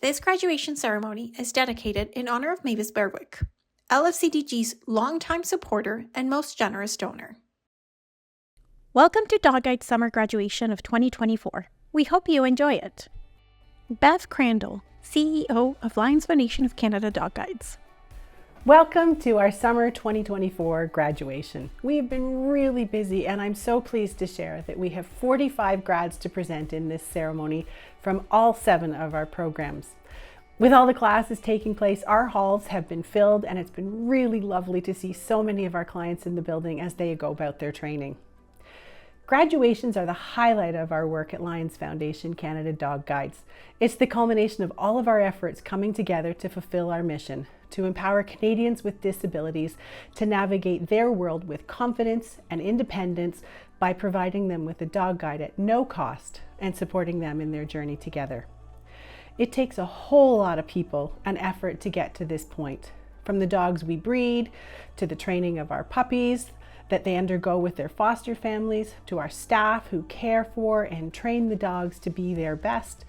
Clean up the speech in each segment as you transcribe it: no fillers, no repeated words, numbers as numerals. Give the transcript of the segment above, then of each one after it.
This graduation ceremony is dedicated in honor of Mavis Berwick, LFCDG's longtime supporter and most generous donor. Welcome to Dog Guide's summer graduation of 2024. We hope you enjoy it. Bev Crandall, CEO of Lions Foundation of Canada Dog Guides. Welcome to our summer 2024 graduation. We have been really busy and I'm so pleased to share that we have 45 grads to present in this ceremony from all 7 of our programs. With all the classes taking place, our halls have been filled and it's been really lovely to see so many of our clients in the building as they go about their training. Graduations are the highlight of our work at Lions Foundation Canada Dog Guides. It's the culmination of all of our efforts coming together to fulfill our mission, to empower Canadians with disabilities to navigate their world with confidence and independence by providing them with a dog guide at no cost and supporting them in their journey together. It takes a whole lot of people and effort to get to this point, from the dogs we breed, to the training of our puppies that they undergo with their foster families, to our staff who care for and train the dogs to be their best,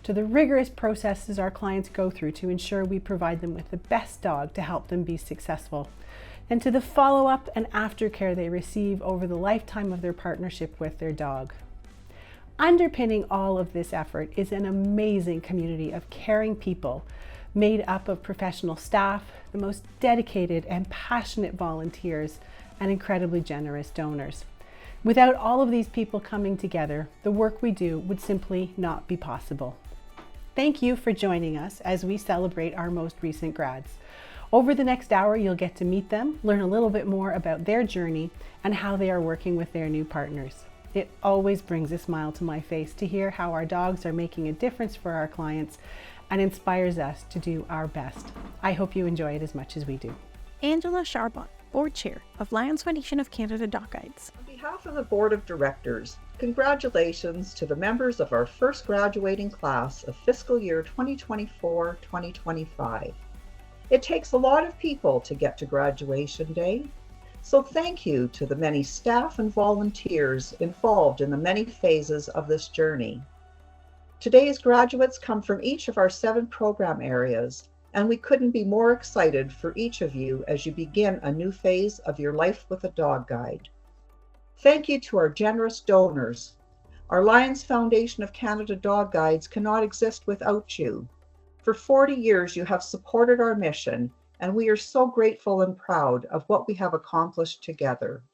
to the rigorous processes our clients go through to ensure we provide them with the best dog to help them be successful, and to the follow-up and aftercare they receive over the lifetime of their partnership with their dog. Underpinning all of this effort is an amazing community of caring people made up of professional staff, the most dedicated and passionate volunteers, and incredibly generous donors. Without all of these people coming together, the work we do would simply not be possible. Thank you for joining us as we celebrate our most recent grads. Over the next hour, you'll get to meet them, learn a little bit more about their journey and how they are working with their new partners. It always brings a smile to my face to hear how our dogs are making a difference for our clients and inspires us to do our best. I hope you enjoy it as much as we do. Angela Charbon, Board Chair of Lions Foundation of Canada Dog Guides. On behalf of the Board of Directors, congratulations to the members of our first graduating class of fiscal year 2024-2025. It takes a lot of people to get to graduation day, so thank you to the many staff and volunteers involved in the many phases of this journey. Today's graduates come from each of our 7 program areas, and we couldn't be more excited for each of you as you begin a new phase of your life with a dog guide. Thank you to our generous donors. Our Lions Foundation of Canada Dog Guides cannot exist without you. For 40 years, you have supported our mission, and we are so grateful and proud of what we have accomplished together.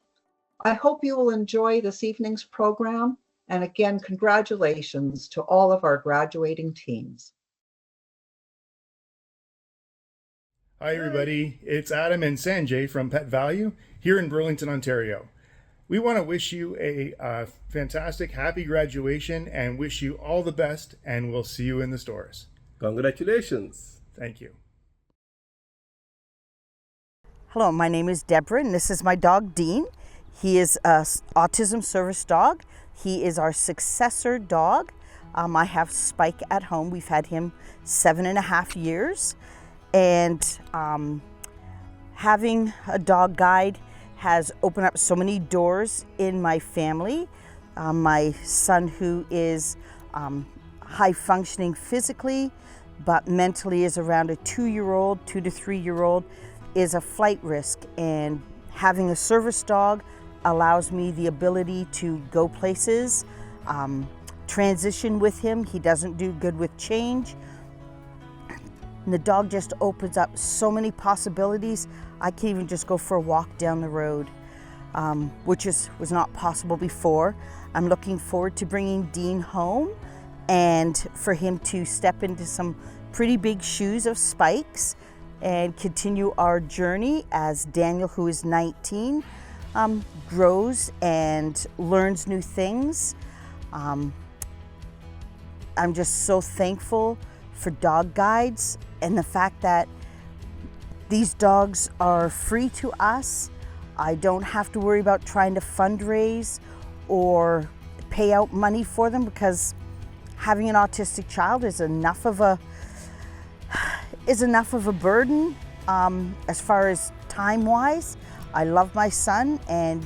I hope you will enjoy this evening's program, and again, congratulations to all of our graduating teams. Hi everybody, it's Adam and Sanjay from Pet Value here in Burlington, Ontario. We want to wish you a fantastic, happy graduation and wish you all the best, and we'll see you in the stores. Congratulations. Thank you. Hello, my name is Deborah and this is my dog Dean. He is an autism service dog. He is our successor dog. I have Spike at home. We've had him 7.5 years. And having a dog guide has opened up so many doors in my family. My son, who is high functioning physically, but mentally is around a 2-year-old, 2 to 3-year-old, is a flight risk. And having a service dog allows me the ability to go places, transition with him. He doesn't do good with change. And the dog just opens up so many possibilities. I can even just go for a walk down the road, which was not possible before. I'm looking forward to bringing Dean home and for him to step into some pretty big shoes of Spike's and continue our journey as Daniel, who is 19, grows and learns new things. I'm just so thankful for dog guides and the fact that these dogs are free to us. I don't have to worry about trying to fundraise or pay out money for them because having an autistic child is enough of a burden as far as time-wise. I love my son and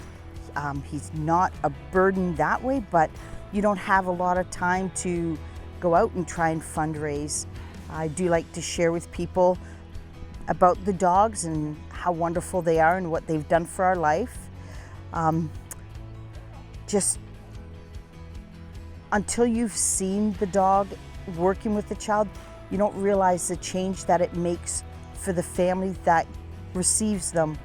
he's not a burden that way, but you don't have a lot of time to go out and try and fundraise. I do like to share with people about the dogs and how wonderful they are and what they've done for our life. Just until you've seen the dog working with the child, you don't realize the change that it makes for the family that receives them.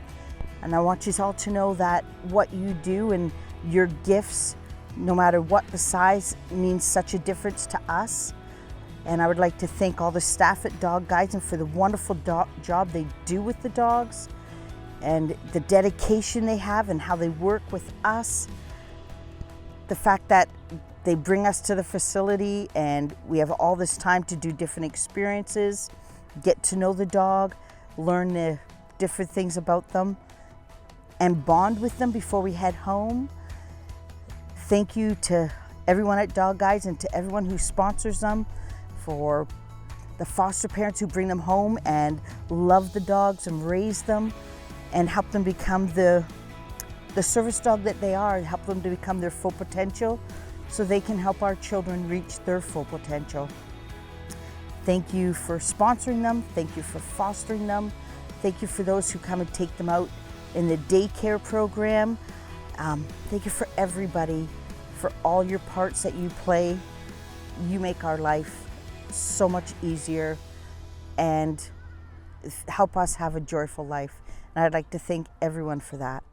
And I want you all to know that what you do and your gifts, no matter what the size, means such a difference to us. And I would like to thank all the staff at Dog Guides and for the wonderful job they do with the dogs and the dedication they have and how they work with us. The fact that they bring us to the facility and we have all this time to do different experiences, get to know the dog, learn the different things about them, and bond with them before we head home. Thank you to everyone at Dog Guides and to everyone who sponsors them, for the foster parents who bring them home and love the dogs and raise them and help them become the service dog that they are, and help them to become their full potential so they can help our children reach their full potential. Thank you for sponsoring them. Thank you for fostering them. Thank you for those who come and take them out in the daycare program. Thank you for everybody, for all your parts that you play. You make our life so much easier and help us have a joyful life. And I'd like to thank everyone for that.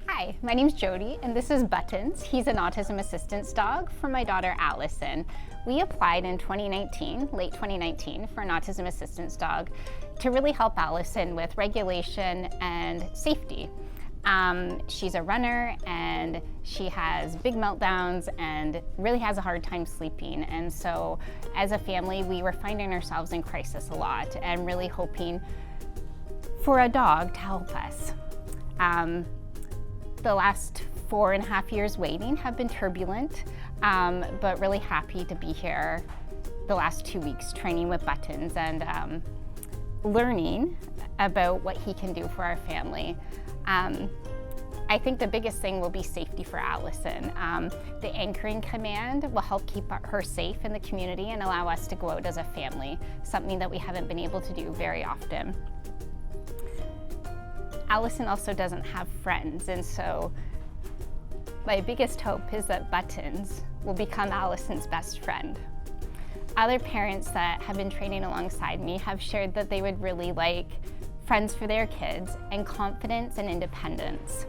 Hi, my name's Jody, and this is Buttons. He's an autism assistance dog for my daughter Allison. We applied in 2019, late 2019, for an autism assistance dog to really help Allison with regulation and safety. She's a runner and she has big meltdowns and really has a hard time sleeping. And so as a family, we were finding ourselves in crisis a lot and really hoping for a dog to help us. The last 4.5 years waiting have been turbulent, but really happy to be here the last 2 weeks training with Buttons and learning about what he can do for our family. I think the biggest thing will be safety for Allison. The anchoring command will help keep her safe in the community and allow us to go out as a family, something that we haven't been able to do very often. Allison also doesn't have friends, and so my biggest hope is that Buttons will become Allison's best friend. Other parents that have been training alongside me have shared that they would really like friends for their kids and confidence and independence.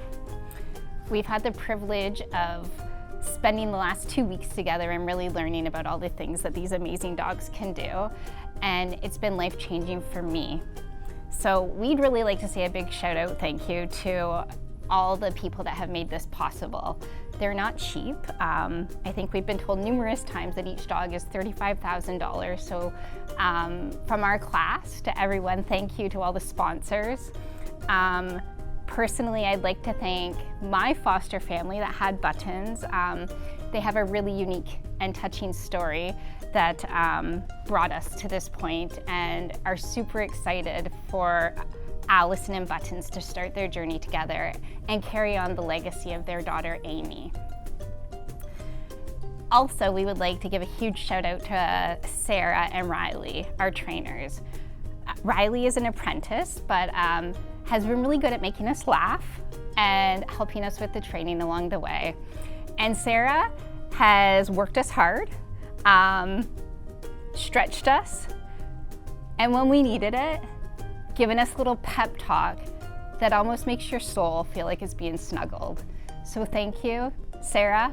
We've had the privilege of spending the last 2 weeks together and really learning about all the things that these amazing dogs can do, and it's been life-changing for me. So we'd really like to say a big shout out thank you to all the people that have made this possible. They're not cheap. I think we've been told numerous times that each dog is $35,000. So from our class to everyone, thank you to all the sponsors. Personally, I'd like to thank my foster family that had Buttons. They have a really unique and touching story that brought us to this point and are super excited for Allison and Buttons to start their journey together and carry on the legacy of their daughter, Amy. Also, we would like to give a huge shout out to Sarah and Riley, our trainers. Riley is an apprentice, but has been really good at making us laugh and helping us with the training along the way. And Sarah has worked us hard, stretched us, and when we needed it, given us a little pep talk that almost makes your soul feel like it's being snuggled. So thank you, Sarah,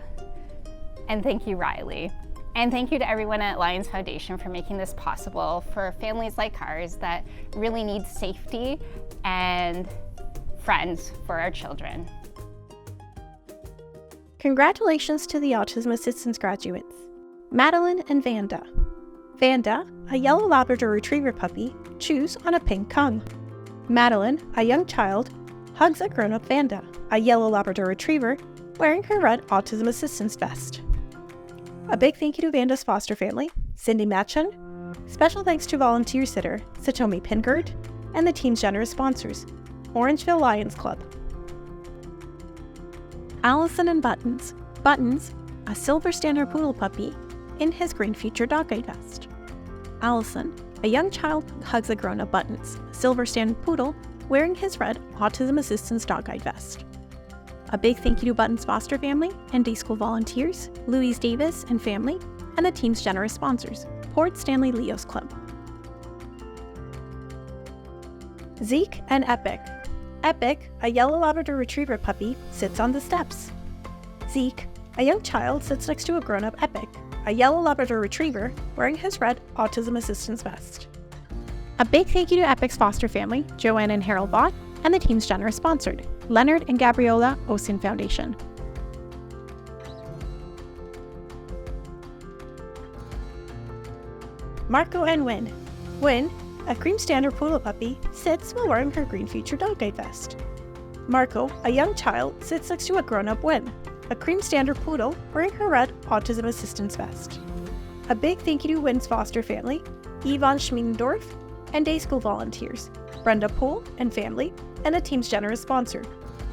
and thank you, Riley. And thank you to everyone at Lions Foundation for making this possible for families like ours that really need safety and friends for our children. Congratulations to the Autism Assistance graduates, Madeline and Vanda. Vanda, a yellow Labrador Retriever puppy, chews on a pink tongue. Madeline, a young child, hugs a grown-up Vanda, a yellow Labrador Retriever, wearing her red Autism Assistance vest. A big thank you to Vanda's foster family, Cindy Matchen. Special thanks to volunteer sitter, Satomi Pingard, and the team's generous sponsors, Orangeville Lions Club. Allison and Buttons. Buttons, a silver standard poodle puppy, in his green feature dog guide vest. Allison, a young child, hugs a grown-up Buttons, silver standard poodle, wearing his red Autism Assistance dog guide vest. A big thank you to Buttons foster family and day school volunteers, Louise Davis and family, and the team's generous sponsors, Port Stanley Leo's Club. Zeke and Epic. Epic, a yellow Labrador Retriever puppy, sits on the steps. Zeke, a young child, sits next to a grown-up Epic, a yellow Labrador Retriever, wearing his red Autism Assistance vest. A big thank you to Epic's foster family, Joanne and Harold Bott, and the team's generous sponsor, Leonard and Gabriola Osin Foundation. Marco and Wynn. Wynn, a cream standard poodle puppy, sits while wearing her green feature dog guide vest. Marco, a young child, sits next to a grown-up Wynn, a cream standard poodle wearing her red Autism Assistance vest. A big thank you to Wynn's foster family, Yvonne Schmiedendorf, and day school volunteers, Brenda Poole and family, and the team's generous sponsor,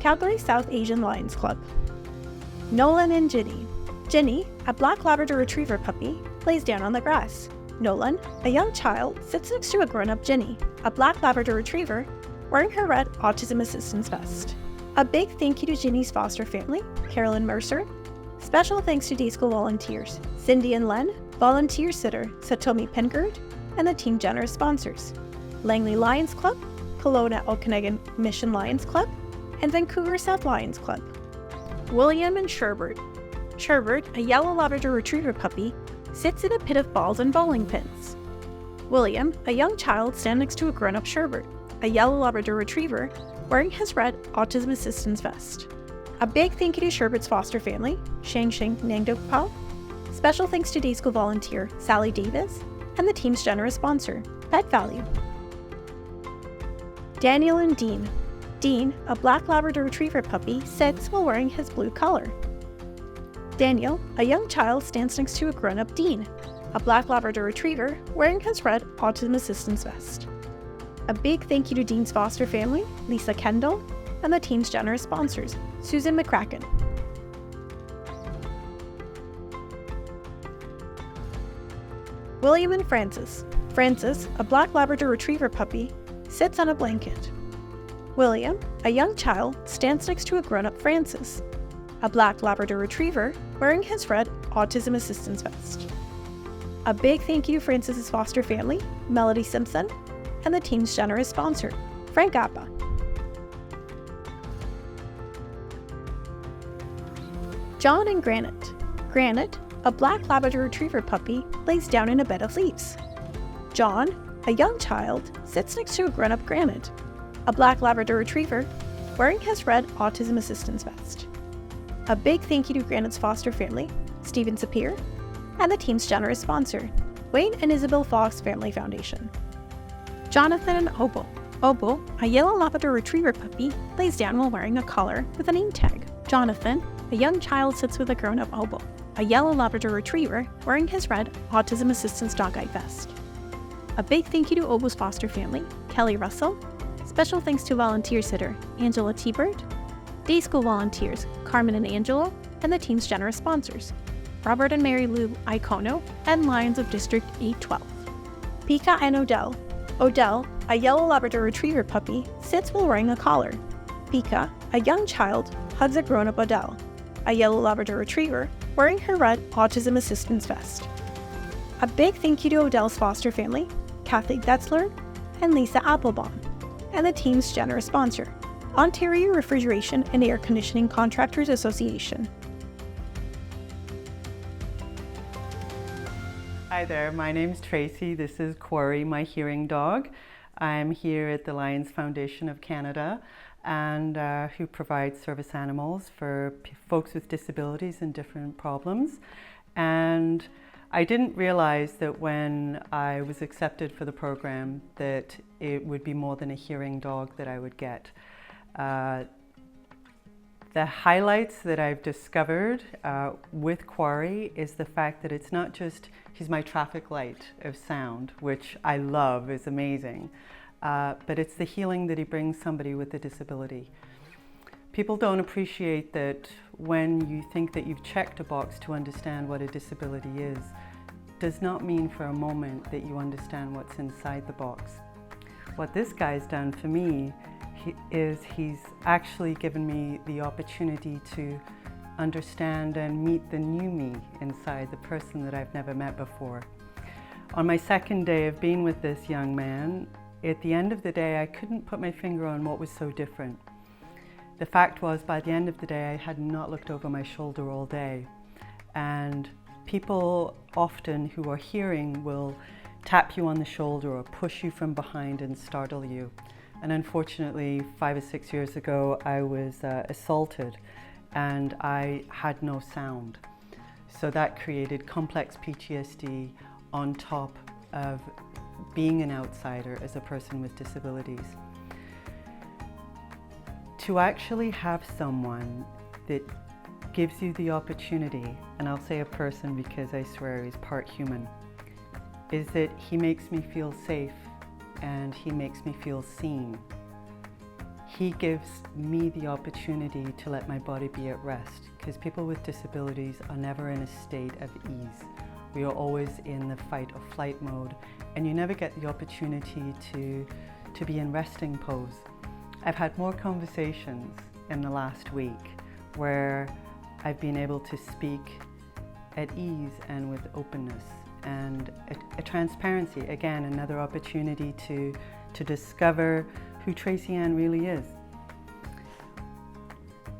Calgary South Asian Lions Club. Nolan and Ginny. Ginny, a black Labrador Retriever puppy, lays down on the grass. Nolan, a young child, sits next to a grown-up Ginny, a black Labrador Retriever, wearing her red Autism Assistance vest. A big thank you to Ginny's foster family, Carolyn Mercer. Special thanks to day school volunteers, Cindy and Len, volunteer sitter, Satomi Pengard, and the team generous sponsors, Langley Lions Club, Kelowna Okanagan Mission Lions Club, and Vancouver South Lions Club. William and Sherbert. Sherbert, a yellow Labrador Retriever puppy, sits in a pit of balls and bowling pins. William, a young child, stands next to a grown-up Sherbert, a yellow Labrador Retriever, wearing his red Autism Assistance vest. A big thank you to Sherbert's foster family, Shang Shing Nangdokpao. Special thanks to day school volunteer Sally Davis and the team's generous sponsor, Pet Value. Daniel and Dean. Dean, a black Labrador Retriever puppy, sits while wearing his blue collar. Daniel, a young child, stands next to a grown-up Dean, a black Labrador Retriever, wearing his red Autism Assistance vest. A big thank you to Dean's foster family, Lisa Kendall, and the team's generous sponsors, Susan McCracken. William and Francis. Francis, a black Labrador Retriever puppy, sits on a blanket. William, a young child, stands next to a grown-up Francis, a black Labrador Retriever, wearing his red Autism Assistance vest. A big thank you to Francis's foster family, Melody Simpson, and the team's generous sponsor, Frank Appa. John and Granite. Granite, a black Labrador Retriever puppy, lays down in a bed of leaves. John, a young child, sits next to a grown-up Granite, a black Labrador Retriever, wearing his red Autism Assistance vest. A big thank you to Granite's foster family, Stephen Sapir, and the team's generous sponsor, Wayne and Isabel Fox Family Foundation. Jonathan and Obo. Obo, a yellow Labrador Retriever puppy, lays down while wearing a collar with a name tag. Jonathan, a young child, sits with a grown-up Obo, a yellow Labrador Retriever, wearing his red Autism Assistance dog guide vest. A big thank you to Obo's foster family, Kelly Russell. Special thanks to volunteer sitter, Angela T-Bird, day school volunteers, Carmen and Angelo, and the team's generous sponsors, Robert and Mary Lou Icono, and Lions of District 812. Pika and Odell. Odell, a yellow Labrador Retriever puppy, sits while wearing a collar. Pika, a young child, hugs a grown-up Odell, a yellow Labrador Retriever, wearing her red Autism Assistance vest. A big thank you to Odell's foster family, Kathy Detzler and Lisa Applebaum, and the team's generous sponsor, Ontario Refrigeration and Air Conditioning Contractors Association. Hi there, my name's Tracy. This is Quarry, my hearing dog. I'm here at the Lions Foundation of Canada and who provides service animals for folks with disabilities and different problems. And I didn't realize that when I was accepted for the program that it would be more than a hearing dog that I would get. The highlights that I've discovered with Quarry is the fact that it's not just, he's my traffic light of sound, which I love, is amazing, but it's the healing that he brings somebody with a disability. People don't appreciate that when you think that you've checked a box to understand what a disability is, does not mean for a moment that you understand what's inside the box. What this guy's done for me is he's actually given me the opportunity to understand and meet the new me inside, the person that I've never met before. On my second day of being with this young man, at the end of the day, I couldn't put my finger on what was so different. The fact was, by the end of the day, I had not looked over my shoulder all day. And people often who are hearing will tap you on the shoulder or push you from behind and startle you. And unfortunately, 5 or 6 years ago, I was assaulted and I had no sound. So that created complex PTSD on top of being an outsider as a person with disabilities. To actually have someone that gives you the opportunity, and I'll say a person because I swear he's part human, is that he makes me feel safe and he makes me feel seen. He gives me the opportunity to let my body be at rest, because people with disabilities are never in a state of ease. We are always in the fight or flight mode, and you never get the opportunity to be in resting pose. I've had more conversations in the last week where I've been able to speak at ease and with openness and a transparency. Again, another opportunity to discover who Tracy Ann really is.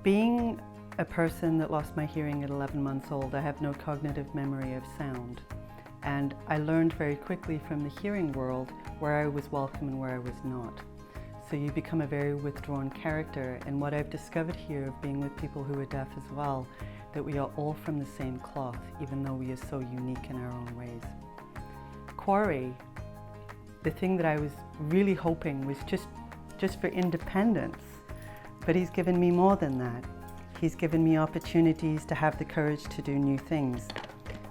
Being a person that lost my hearing at 11 months old, I have no cognitive memory of sound. And I learned very quickly from the hearing world where I was welcome and where I was not. So you become a very withdrawn character. And what I've discovered here of being with people who are deaf as well, that we are all from the same cloth, even though we are so unique in our own ways. Corey, the thing that I was really hoping was just for independence, but he's given me more than that. He's given me opportunities to have the courage to do new things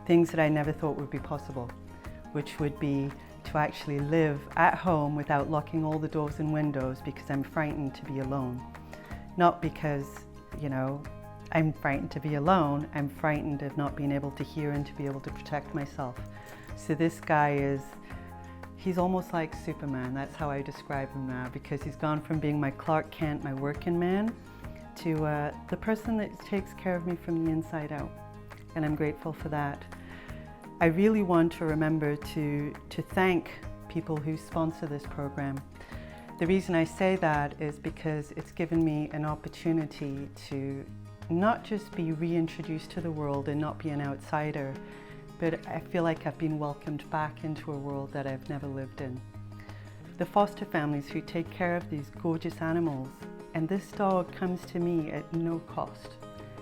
that I never thought would be possible, which would be to actually live at home without locking all the doors and windows because I'm frightened to be alone. Not because, I'm frightened to be alone, I'm frightened of not being able to hear and to be able to protect myself. So this guy he's almost like Superman. That's how I describe him now, because he's gone from being my Clark Kent, my working man, to the person that takes care of me from the inside out. And I'm grateful for that. I really want to remember to thank people who sponsor this program. The reason I say that is because it's given me an opportunity to not just be reintroduced to the world and not be an outsider, but I feel like I've been welcomed back into a world that I've never lived in. The foster families who take care of these gorgeous animals, and this dog comes to me at no cost.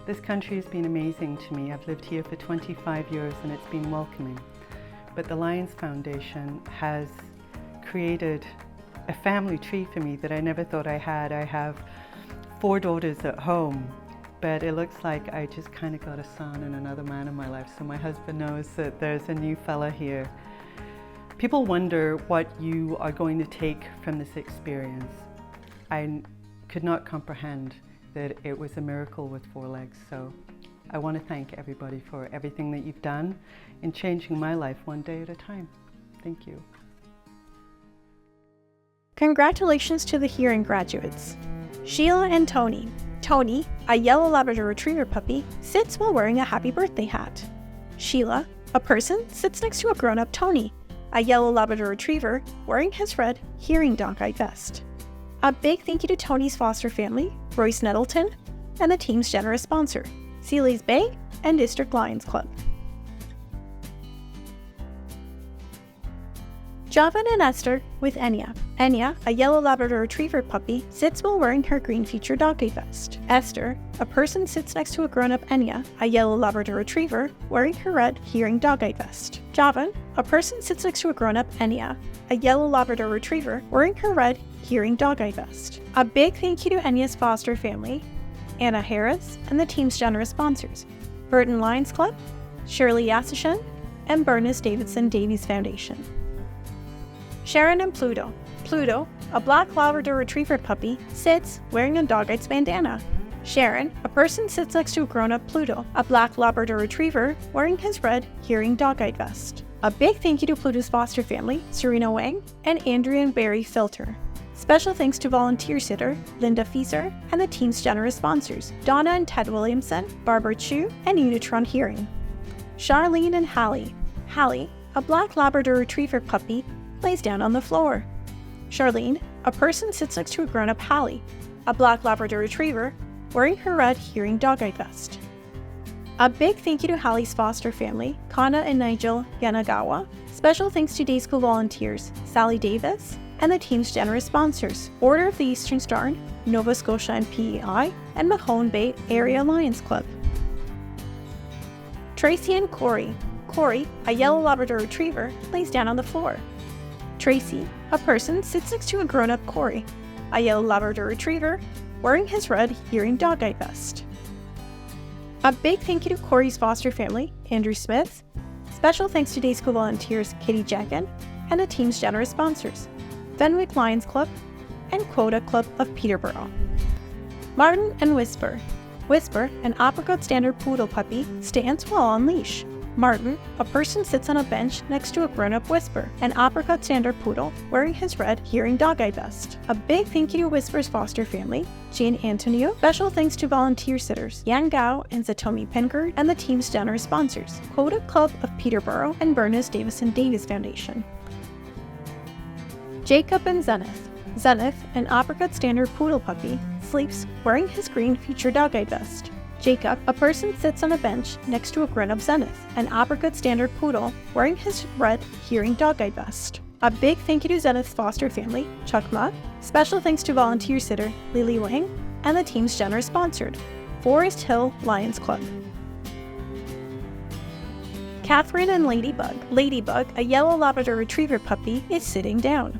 This country has been amazing to me. I've lived here for 25 years and it's been welcoming. But the Lions Foundation has created a family tree for me that I never thought I had. I have 4 daughters at home, but it looks like I just kind of got a son and another man in my life, so my husband knows that there's a new fella here. People wonder what you are going to take from this experience. I could not comprehend that it was a miracle with 4 legs, so I want to thank everybody for everything that you've done in changing my life one day at a time. Thank you. Congratulations to the hearing graduates. Sheila and Tony. Tony, a yellow Labrador Retriever puppy, sits while wearing a happy birthday hat. Sheila, a person, sits next to a grown-up Tony, a yellow Labrador Retriever, wearing his red hearing dog-eye vest. A big thank you to Tony's foster family, Royce Nettleton, and the team's generous sponsor, Sealy's Bay and District Lions Club. Javan and Esther with Enya. Enya, a yellow Labrador Retriever puppy, sits while wearing her green featured dog-eye vest. Esther, a person, sits next to a grown-up Enya, a yellow Labrador Retriever, wearing her red hearing dog-eye vest. Javan, a person, sits next to a grown-up Enya, a yellow Labrador Retriever, wearing her red hearing dog-eye vest. A big thank you to Enya's foster family, Anna Harris, and the team's generous sponsors, Burton Lions Club, Shirley Yassishan, and Bernice Davidson Davies Foundation. Sharon and Pluto. Pluto, a black Labrador Retriever puppy, sits wearing a dog-eyed bandana. Sharon, a person, sits next to a grown-up Pluto, a black Labrador Retriever, wearing his red hearing dog-eyed vest. A big thank you to Pluto's foster family, Serena Wang and Andrea and Barry Filter. Special thanks to volunteer sitter Linda Fieser and the team's generous sponsors, Donna and Ted Williamson, Barbara Chu, and Unitron Hearing. Charlene and Hallie. Hallie, a black Labrador Retriever puppy, lays down on the floor. Charlene, a person sits next to a grown-up Hallie, a black Labrador Retriever, wearing her red hearing dog-eye vest. A big thank you to Hallie's foster family, Kana and Nigel Yanagawa. Special thanks to day school volunteers, Sally Davis, and the team's generous sponsors, Order of the Eastern Star, Nova Scotia and PEI, and Mahone Bay Area Lions Club. Tracy and Corey. Corey, a yellow Labrador Retriever, lays down on the floor. Tracy, a person, sits next to a grown-up Corey, a yellow Labrador Retriever, wearing his red hearing dog-eye vest. A big thank you to Corey's foster family, Andrew Smith. Special thanks to day school volunteers Katie Jacken and the team's generous sponsors, Fenwick Lions Club and Quota Club of Peterborough. Martin and Whisper. Whisper, an apricot standard poodle puppy, stands while on leash. Martin, a person, sits on a bench next to a grown-up Whisper, an apricot standard poodle, wearing his red hearing dog-eye vest. A big thank you to Whisper's foster family, Jane Antonio. Special thanks to volunteer sitters Yang Gao and Zatomi Penkard and the team's generous sponsors, Quota Club of Peterborough and Bernice Davison Davis Foundation. Jacob and Zenith. Zenith, an apricot standard poodle puppy, sleeps wearing his green feature dog-eye vest. Jacob, a person, sits on a bench next to a grown-up Zenith, an apricot standard poodle, wearing his red hearing dog-eye vest. A big thank you to Zenith's foster family, Chuck Ma. Special thanks to volunteer sitter Lily Wang and the team's generous sponsored, Forest Hill Lions Club. Catherine and Ladybug. Ladybug, a yellow Labrador Retriever puppy, is sitting down.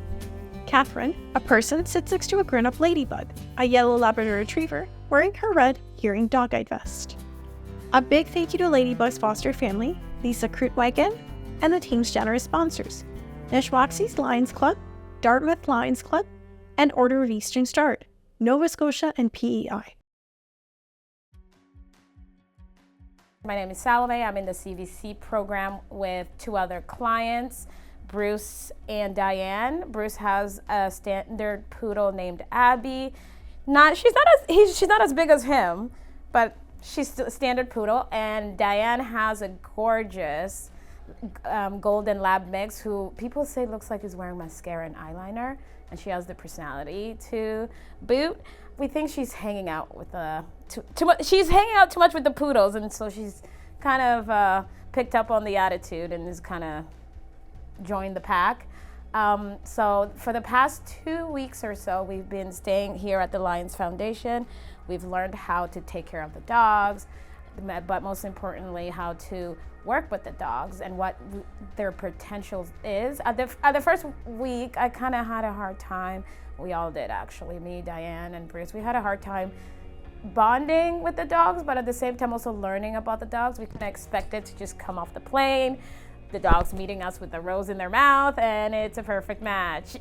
Catherine, a person, sits next to a grown-up Ladybug, a yellow Labrador Retriever, wearing her red hearing dog-eye vest. A big thank you to Ladybug's foster family, Lisa Krutwagen, and the team's generous sponsors, Neshwaxi's Lions Club, Dartmouth Lions Club, and Order of Eastern Star, Nova Scotia and PEI. My name is Salome. I'm in the CVC program with two other clients, Bruce and Diane. Bruce has a standard poodle named Abby. She's not as big as him, but she's still a standard poodle. And Diane has a gorgeous golden lab mix who people say looks like he's wearing mascara and eyeliner, and she has the personality to boot. We think she's hanging out with too much. She's hanging out too much with the poodles, and so she's kind of picked up on the attitude and is kind of joined the pack. So for the past 2 weeks or so, we've been staying here at the Lions Foundation. We've learned how to take care of the dogs, but most importantly, how to work with the dogs and what their potential is. At the first week, I kind of had a hard time. We all did, actually, me, Diane, and Bruce. We had a hard time bonding with the dogs, but at the same time also learning about the dogs. We couldn't expect it to just come off the plane, the dogs meeting us with a rose in their mouth, and it's a perfect match.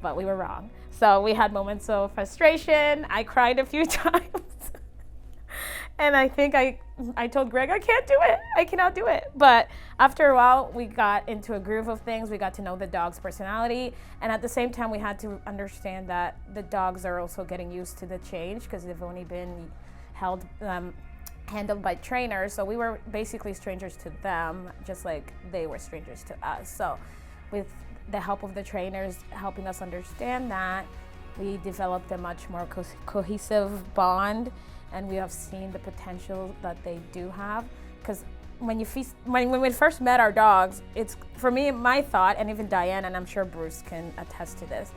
But we were wrong. So we had moments of frustration. I cried a few times. And I think I told Greg, I can't do it. I cannot do it. But after a while, we got into a groove of things. We got to know the dog's personality. And at the same time, we had to understand that the dogs are also getting used to the change because they've only been handled by trainers. So we were basically strangers to them, just like they were strangers to us. So with the help of the trainers helping us understand that, we developed a much more cohesive bond. And we have seen the potential that they do have. Because when we first met our dogs, it's, for me, my thought, and even Diane, and I'm sure Bruce can attest to this,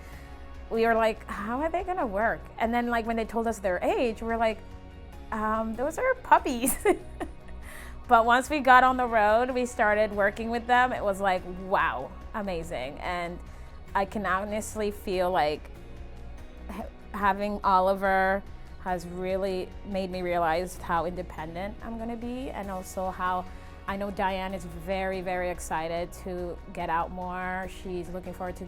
we were like, how are they gonna work? And then like when they told us their age, we're like, those are puppies. But once we got on the road, we started working with them. It was like, wow, amazing. And I can honestly feel like having Oliver has really made me realize how independent I'm gonna be, and also how I know Diane is very, very excited to get out more. She's looking forward to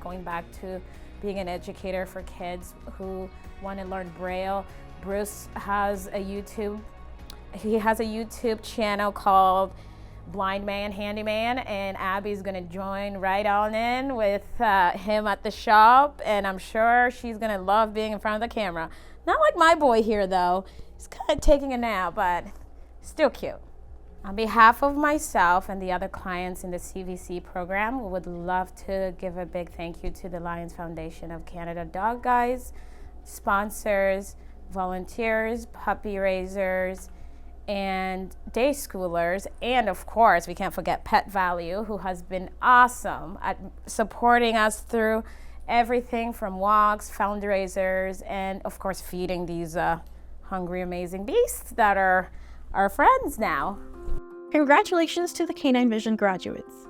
going back to being an educator for kids who want to learn Braille. Bruce has a YouTube channel called blind man, handyman, and Abby's gonna join right on in with him at the shop, and I'm sure she's gonna love being in front of the camera. Not like my boy here though. He's kind of taking a nap, but still cute. On behalf of myself and the other clients in the CVC program, we would love to give a big thank you to the Lions Foundation of Canada Dog Guides, sponsors, volunteers, puppy raisers, and day schoolers, and of course, we can't forget Pet Value, who has been awesome at supporting us through everything from walks, fundraisers, and of course, feeding these hungry, amazing beasts that are our friends now. Congratulations to the Canine Vision graduates.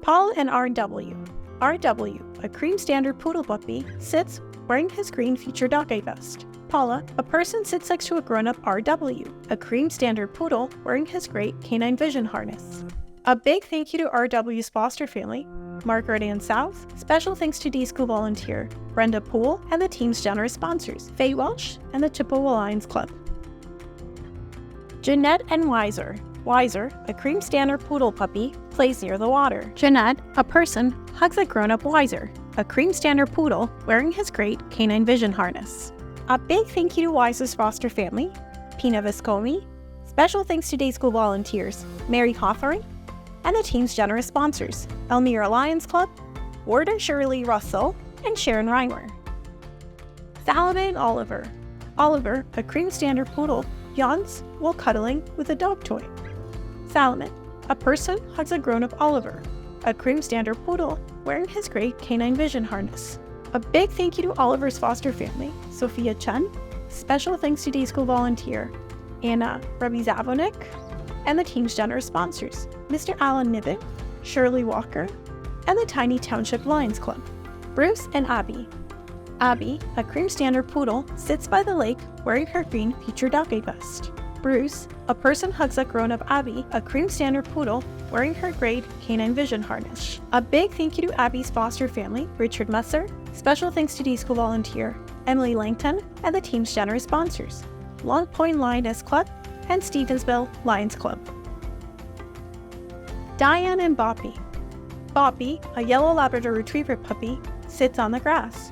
Paul and RW. RW, a cream standard poodle puppy, sits wearing his green feature dog eye vest. Paula, a person, sits next to a grown-up RW, a cream standard poodle wearing his great Canine Vision harness. A big thank you to RW's foster family, Margaret Ann South. Special thanks to D-School volunteer Brenda Poole and the team's generous sponsors, Faye Welsh and the Chippewa Lions Club. Jeanette and Wiser. Wiser, a cream standard poodle puppy, plays near the water. Jeanette, a person, hugs a grown-up Wiser, a cream standard poodle wearing his great Canine Vision harness. A big thank you to Wiser's foster family, Pina Viscomi. Special thanks to Day School volunteers, Mary Hawthorne, and the team's generous sponsors, Elmira Lions Club, Ward and Shirley Russell, and Sharon Reimer. Salome and Oliver. Oliver, a cream standard poodle, yawns while cuddling with a dog toy. Salomon, a person, hugs a grown-up Oliver, a cream standard poodle wearing his great Canine Vision harness. A big thank you to Oliver's foster family, Sophia Chen. Special thanks to Day School volunteer Anna Rabizavonik and the team's generous sponsors, Mr. Alan Niven, Shirley Walker, and the Tiny Township Lions Club. Bruce and Abby. Abby, a cream standard poodle, sits by the lake wearing her green feature dog eye vest. Bruce, a person, hugs a grown-up Abby, a cream standard poodle wearing her great Canine Vision harness. A big thank you to Abby's foster family, Richard Messer. Special thanks to D-School volunteer Emily Langton and the team's generous sponsors, Long Point Lioness Club and Stevensville Lions Club. Diane and Boppy. Boppy, a yellow Labrador Retriever puppy, sits on the grass.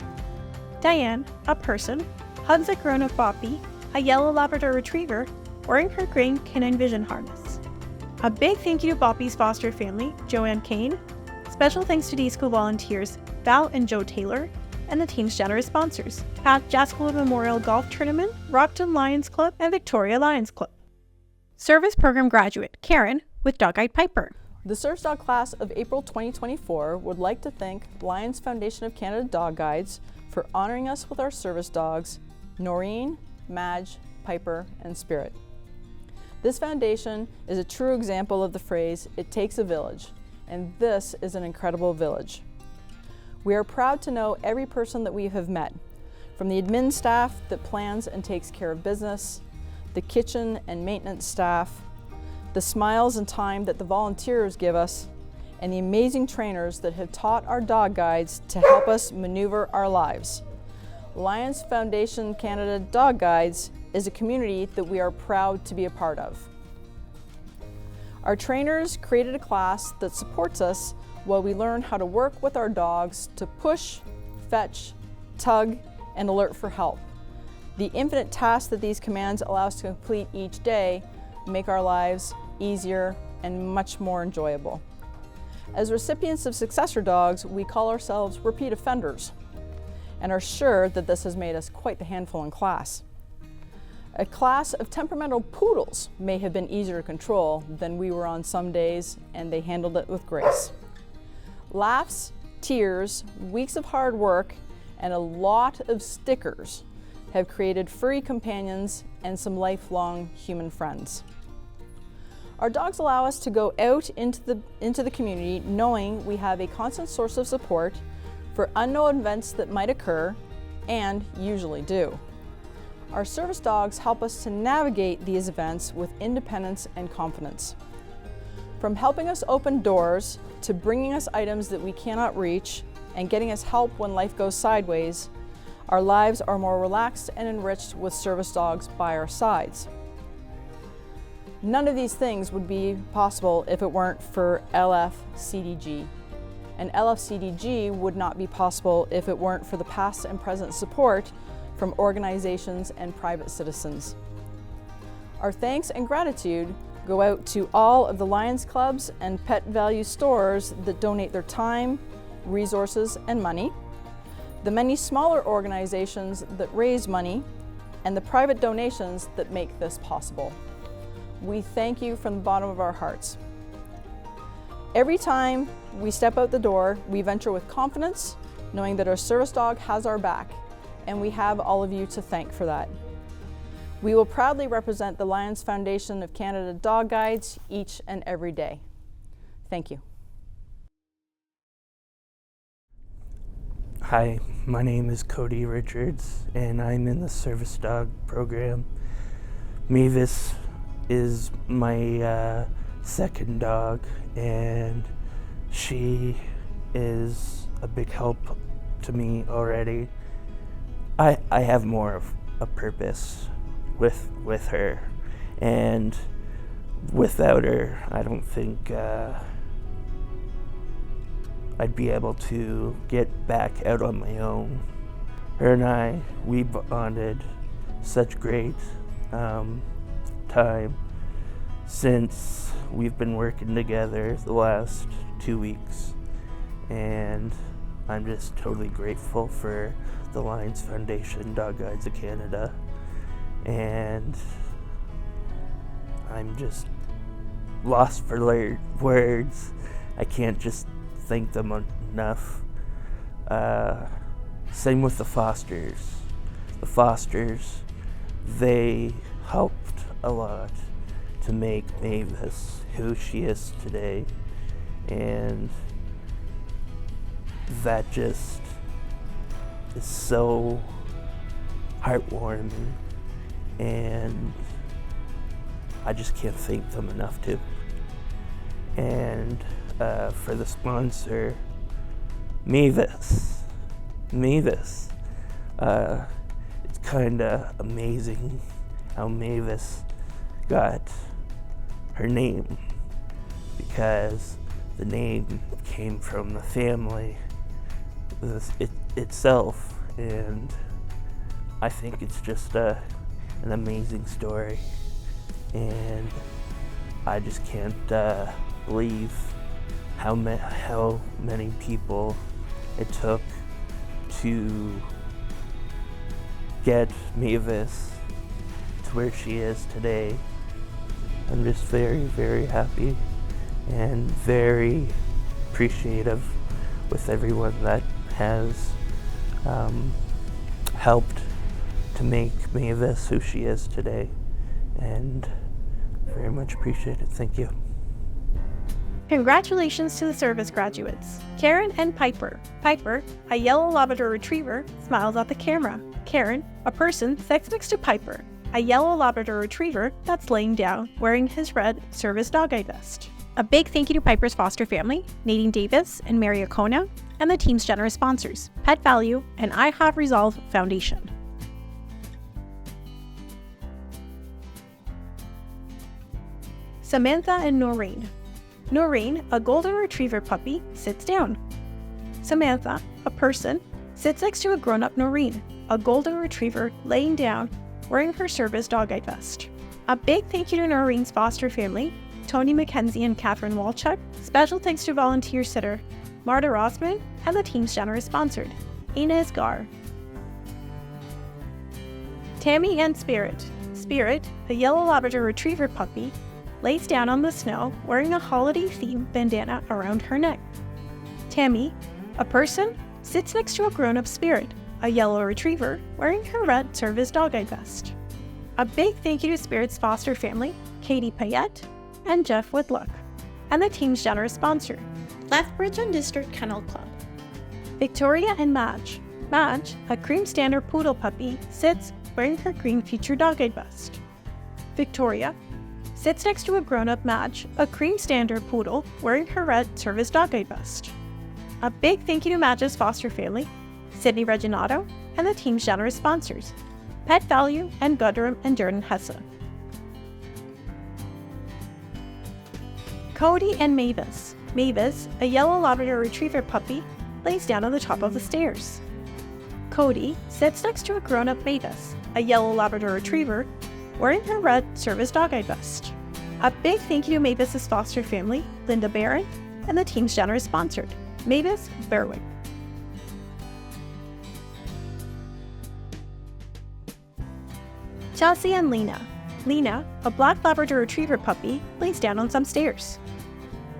Diane, a person, hugs a grown-up Boppy, a yellow Labrador Retriever, wearing her green Canine Vision harness. A big thank you to Boppy's foster family, Joanne Kane. Special thanks to D-School volunteers Val and Joe Taylor, and the team's generous sponsors, Pat Jaskula Memorial Golf Tournament, Rockton Lions Club, and Victoria Lions Club. Service Program graduate, Karen, with Dog-Eyed Piper. The Service Dog class of April 2024 would like to thank Lions Foundation of Canada Dog Guides for honoring us with our service dogs, Noreen, Madge, Piper, and Spirit. This foundation is a true example of the phrase, "It takes a village," and this is an incredible village. We are proud to know every person that we have met, from the admin staff that plans and takes care of business, the kitchen and maintenance staff, the smiles and time that the volunteers give us, and the amazing trainers that have taught our dog guides to help us maneuver our lives. Lions Foundation Canada Dog Guides is a community that we are proud to be a part of. Our trainers created a class that supports us while we learn how to work with our dogs to push, fetch, tug, and alert for help. The infinite tasks that these commands allow us to complete each day make our lives easier and much more enjoyable. As recipients of successor dogs, we call ourselves repeat offenders and are sure that this has made us quite the handful in class. A class of temperamental poodles may have been easier to control than we were on some days, and they handled it with grace. Laughs, tears, weeks of hard work, and a lot of stickers have created furry companions and some lifelong human friends. Our dogs allow us to go out into the community knowing we have a constant source of support for unknown events that might occur, and usually do. Our service dogs help us to navigate these events with independence and confidence. From helping us open doors to bringing us items that we cannot reach and getting us help when life goes sideways, our lives are more relaxed and enriched with service dogs by our sides. None of these things would be possible if it weren't for LFCDG. And LFCDG would not be possible if it weren't for the past and present support from organizations and private citizens. Our thanks and gratitude go out to all of the Lions Clubs and Pet Value stores that donate their time, resources, and money, the many smaller organizations that raise money, and the private donations that make this possible. We thank you from the bottom of our hearts. Every time we step out the door, we venture with confidence, knowing that our service dog has our back, and we have all of you to thank for that. We will proudly represent the Lions Foundation of Canada Dog Guides each and every day. Thank you. Hi, my name is Cody Richards, and I'm in the service dog program. Mavis is my second dog, and she is a big help to me already. I have more of a purpose with her, and without her, I don't think I'd be able to get back out on my own. Her and we bonded such great time since we've been working together the last 2 weeks, and I'm just totally grateful for the Lions Foundation Dog Guides of Canada, and I'm just lost for words. I can't just thank them enough. Same with the Fosters. The Fosters, they helped a lot to make Mavis who she is today, and that just is so heartwarming, and I just can't thank them enough too. And for the sponsor, Mavis, it's kind of amazing how Mavis got her name, because the name came from the family itself, and I think it's just an amazing story, and I just can't believe how many people it took to get Mavis to where she is today. I'm just very, very happy and very appreciative with everyone that has helped to make Mavis who she is today, and very much appreciate it. Thank you. Congratulations to the service graduates, Karen and Piper. Piper, a yellow Labrador Retriever, smiles at the camera. Karen, a person sits next to Piper, a yellow Labrador Retriever that's laying down wearing his red service dog eye vest. A big thank you to Piper's foster family, Nadine Davis and Mary Acona, and the team's generous sponsors, Pet Value and I Have Resolve Foundation. Samantha and Noreen. Noreen, a golden retriever puppy, sits down. Samantha, a person, sits next to a grown-up Noreen, a golden retriever laying down wearing her service dog eye vest. A big thank you to Noreen's foster family, Tony McKenzie and Catherine Walchuk. Special thanks to volunteer sitter Marta Rossman and the team's generous sponsor, Inez Gar. Tammy and Spirit. Spirit, a yellow Labrador Retriever puppy, lays down on the snow wearing a holiday-themed bandana around her neck. Tammy, a person, sits next to a grown-up Spirit, a yellow Retriever wearing her red service dog eye vest. A big thank you to Spirit's foster family, Katie Payette and Jeff Whitlock, and the team's generous sponsor, Lethbridge and District Kennel Club. Victoria and Madge. Madge, a cream standard poodle puppy, sits wearing her green feature dog eye vest. Victoria sits next to a grown-up Madge, a cream standard poodle wearing her red service dog eye vest. A big thank you to Madge's foster family, Sydney Reginato, and the team's generous sponsors, Pet Value and Gudrum and Durden Hesse. Cody and Mavis. Mavis, a yellow Labrador Retriever puppy, lays down on the top of the stairs. Cody sits next to a grown-up Mavis, a yellow Labrador Retriever, wearing her red service dog guide vest. A big thank you to Mavis's foster family, Linda Barron, and the team's generous sponsor, Mavis Berwick. Chelsea and Lena. Lena, a black Labrador Retriever puppy, lays down on some stairs.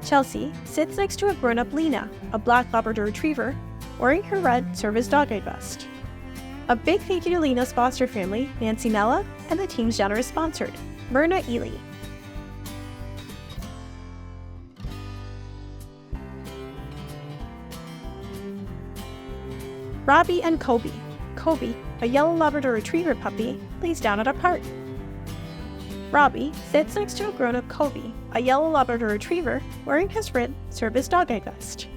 Chelsea sits next to a grown-up Lena, a black Labrador Retriever, wearing her red service dog guide vest. A big thank you to Lena's foster family, Nancy Nella, and the team's generous sponsor, Myrna Ely. Robbie and Kobe. Kobe, a yellow Labrador Retriever puppy, lays down at a park. Robbie sits next to a grown-up Kobe, a yellow Labrador Retriever, wearing his red service dog guide vest.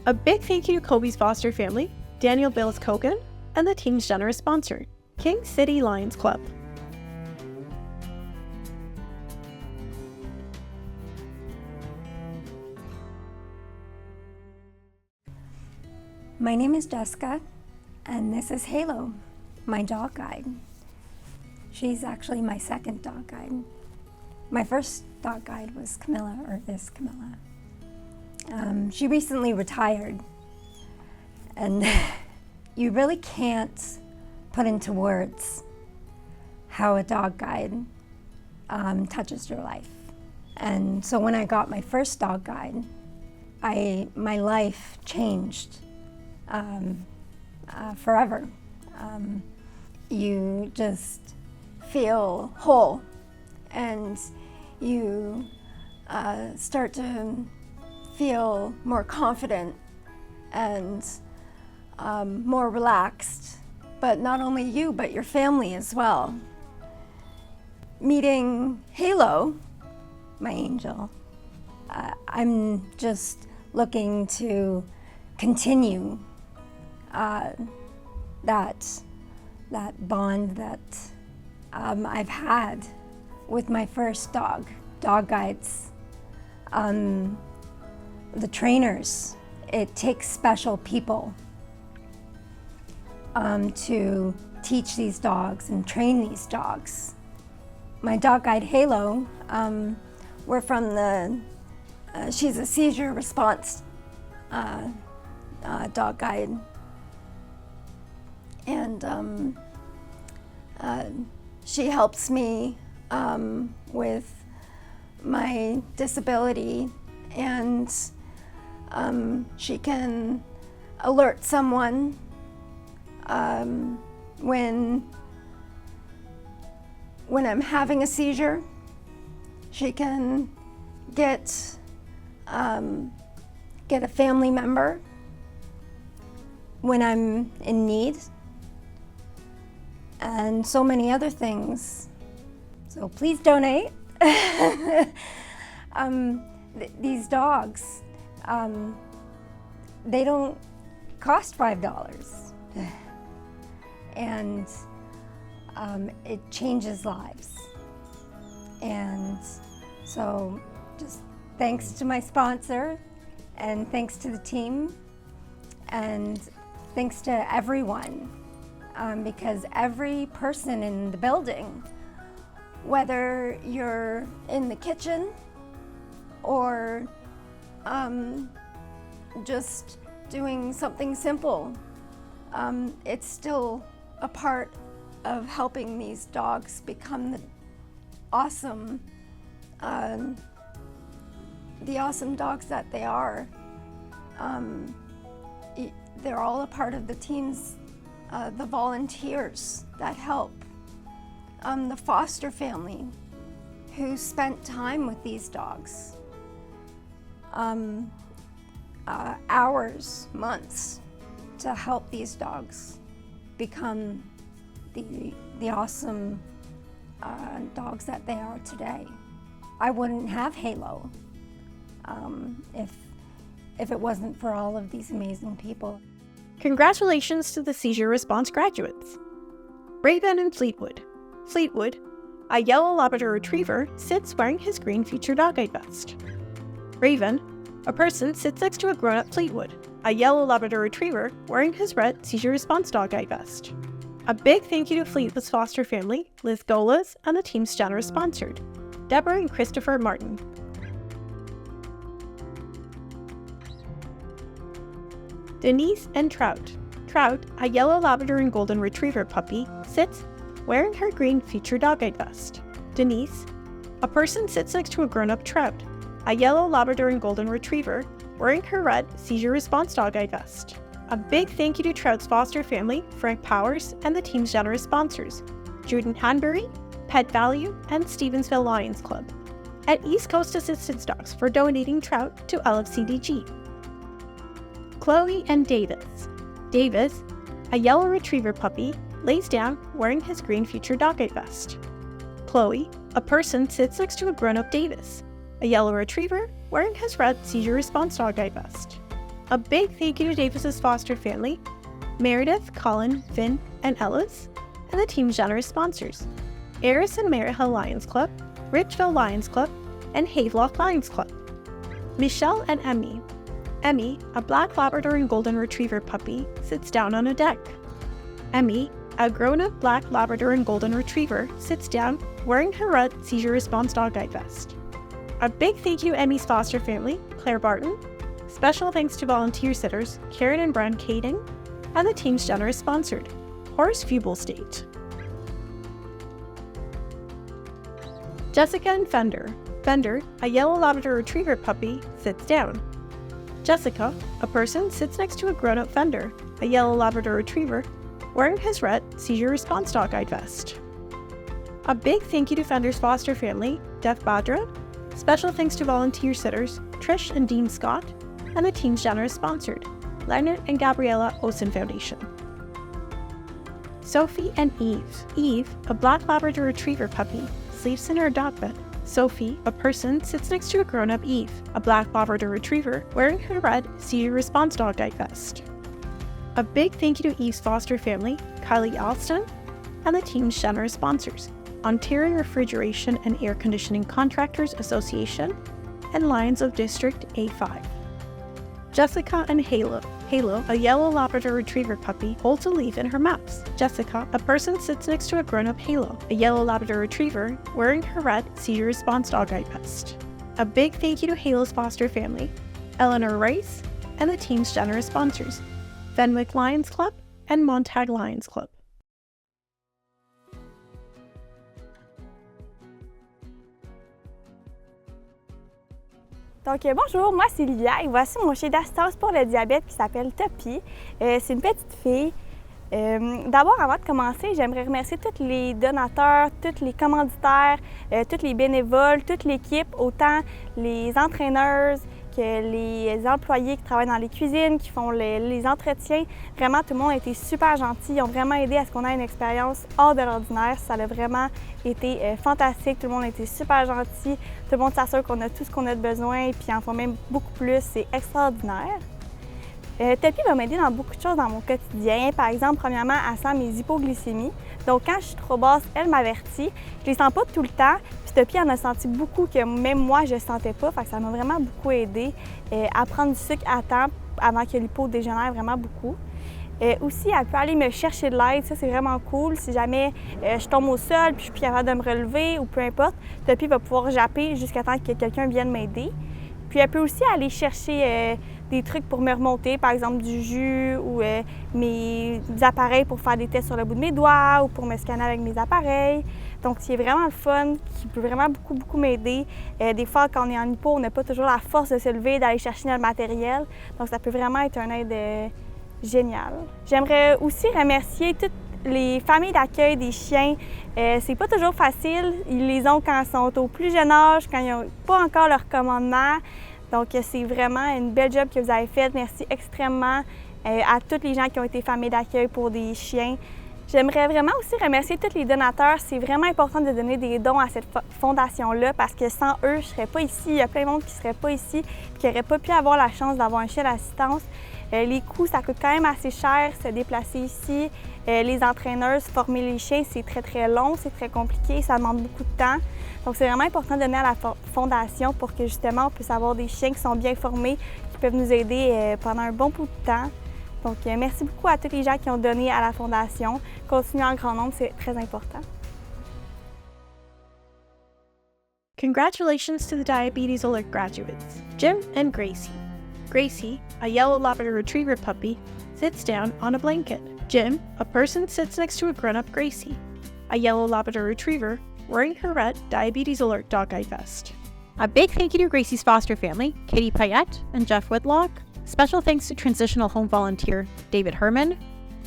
A big thank you to Kobe's foster family, Daniel Bills Kogan, and the team's generous sponsor, King City Lions Club. My name is Jessica, and this is Halo, my dog guide. She's actually my second dog guide. My first dog guide was Camilla, or is Camilla. She recently retired, and you really can't put into words how a dog guide touches your life. And so when I got my first dog guide, my life changed forever. You just feel whole, and you start to feel more confident and more relaxed, but not only you, but your family as well. Meeting Halo, my angel, I'm just looking to continue that bond that I've had with my first dog guides. The trainers, it takes special people to teach these dogs and train these dogs. My dog guide Halo, we're from she's a seizure response dog guide, and she helps me with my disability, and she can alert someone when I'm having a seizure. She can get a family member when I'm in need, and so many other things. So please donate. These dogs, they don't cost $5, and it changes lives. And so just thanks to my sponsor, and thanks to the team, and thanks to everyone, because every person in the building, whether you're in the kitchen or just doing something simple, it's still a part of helping these dogs become the awesome dogs that they are. They're all a part of the teams, the volunteers that help, the foster family who spent time with these dogs, hours, months, to help these dogs become the awesome dogs that they are today. I wouldn't have Halo if it wasn't for all of these amazing people. Congratulations to the Seizure Response graduates. Raven and Fleetwood. Fleetwood, a yellow Labrador Retriever, sits wearing his green feature dog guide vest. Raven, a person sits next to a grown-up Fleetwood, a yellow Labrador Retriever wearing his red Seizure Response Dog Guide vest. A big thank you to Fleetwood's foster family, Liz Golas, and the team's generous sponsored, Deborah and Christopher Martin. Denise and Trout. Trout, a yellow Labrador and Golden Retriever puppy, sits wearing her green Future Dog Guide vest. Denise, a person sits next to a grown-up Trout, a yellow Labrador and Golden Retriever wearing her red Seizure Response Dog Guide vest. A big thank you to Trout's foster family, Frank Powers, and the team's generous sponsors, Juden Hanbury, Pet Value, and Stevensville Lions Club. At East Coast Assistance Dogs for donating Trout to LFCDG. Chloe and Davis. Davis, a yellow retriever puppy, lays down wearing his green Future Dog Guide vest. Chloe, a person sits next to a grown-up Davis, a yellow retriever wearing his red Seizure Response Dog Guide vest. A big thank you to Davis's foster family, Meredith, Colin, Finn, and Ellis, and the team's generous sponsors, Eris and Maryhill Lions Club, Richville Lions Club, and Havelock Lions Club. Michelle and Emmy. Emmy, a black Labrador and Golden Retriever puppy, sits down on a deck. Emmy, a grown-up black Labrador and Golden Retriever, sits down wearing her red Seizure Response Dog Guide vest. A big thank you to Emmy's foster family, Claire Barton. Special thanks to volunteer sitters, Karen and Brian Kading, and the team's generous sponsored, Horace Fubel State. Jessica and Fender. Fender, a yellow Labrador Retriever puppy, sits down. Jessica, a person sits next to a grown-up Fender, a yellow Labrador Retriever, wearing his red Seizure Response Dog Guide vest. A big thank you to Fender's foster family, Dev Badra. Special thanks to volunteer sitters, Trish and Dean Scott, and the team's generous sponsored, Leonard and Gabriella Osen Foundation. Sophie and Eve. Eve, a black Labrador Retriever puppy, sleeps in her dog bed. Sophie, a person sits next to a grown-up Eve, a black Labrador Retriever wearing her red Seizure Response Dog Guide vest. A big thank you to Eve's foster family, Kylie Alston, and the team's generous sponsors, Ontario Refrigeration and Air Conditioning Contractors Association, and Lions of District A5. Jessica and Halo. Halo, a yellow Labrador Retriever puppy, holds a leaf in her mouth. Jessica, a person sits next to a grown-up Halo, a yellow Labrador Retriever wearing her red Seizure Response Dog Guide vest. A big thank you to Halo's foster family, Eleanor Rice, and the team's generous sponsors, Fenwick Lions Club and Montag Lions Club. Donc bonjour, moi c'est Lilia et voici mon chien d'assistance pour le diabète qui s'appelle Topi. C'est une petite fille. D'abord, avant de commencer, j'aimerais remercier tous les donateurs, tous les commanditaires, tous les bénévoles, toute l'équipe, autant les entraîneurs que les employés qui travaillent dans les cuisines, qui font les entretiens. Vraiment, tout le monde a été super gentil. Ils ont vraiment aidé à ce qu'on ait une expérience hors de l'ordinaire. Ça a vraiment été fantastique. Tout le monde a été super gentil. Tout le monde s'assure qu'on a tout ce qu'on a de besoin et puis en font même beaucoup plus. C'est extraordinaire. Topi va m'aider dans beaucoup de choses dans mon quotidien. Par exemple, premièrement, elle sent mes hypoglycémies. Donc, quand je suis trop basse, elle m'avertit. Je les sens pas tout le temps. Puis Topi en a senti beaucoup que même moi, je ne sentais pas. Fait que ça m'a vraiment beaucoup aidé à prendre du sucre à temps avant que l'hypo dégénère vraiment beaucoup. Aussi, elle peut aller me chercher de l'aide. Ça, c'est vraiment cool. Si jamais je tombe au sol puis je suis plus capable de me relever ou peu importe, Topi va pouvoir japper jusqu'à temps que quelqu'un vienne m'aider. Puis elle peut aussi aller chercher des trucs pour me remonter, par exemple du jus ou mes appareils pour faire des tests sur le bout de mes doigts ou pour me scanner avec mes appareils. Donc, c'est vraiment le fun, qui peut vraiment beaucoup m'aider. Des fois, quand on est en hypo, on n'a pas toujours la force de se lever, d'aller chercher notre matériel. Donc, ça peut vraiment être une aide géniale. J'aimerais aussi remercier toutes les familles d'accueil des chiens. C'est pas toujours facile. Ils les ont quand ils sont au plus jeune âge, quand ils n'ont pas encore leur commandement. Donc, c'est vraiment une belle job que vous avez faite. Merci extrêmement à tous les gens qui ont été familles d'accueil pour des chiens. J'aimerais vraiment aussi remercier tous les donateurs. C'est vraiment important de donner des dons à cette fondation-là parce que sans eux, je ne serais pas ici. Il y a plein de monde qui ne serait pas ici, qui n'aurait pas pu avoir la chance d'avoir un chien d'assistance. Les coûts, ça coûte quand même assez cher se déplacer ici. Les entraîneurs, former les chiens, c'est très long, c'est très compliqué, ça demande beaucoup de temps. Donc c'est vraiment important de donner à la fondation pour que justement on puisse avoir des chiens qui sont bien formés, qui peuvent nous aider pendant un bon bout de temps. Donc, merci beaucoup à tous les gens qui ont donné à la Fondation. Continuez en grand nombre, c'est très important. Congratulations to the Diabetes Alert graduates, Jim and Gracie. Gracie, a yellow Labrador Retriever puppy, sits down on a blanket. Jim, a person, sits next to a grown-up Gracie, a yellow Labrador Retriever, wearing her red Diabetes Alert dog guide vest. A big thank you to Gracie's foster family, Katie Payette and Jeff Whitlock. Special thanks to Transitional Home Volunteer David Herman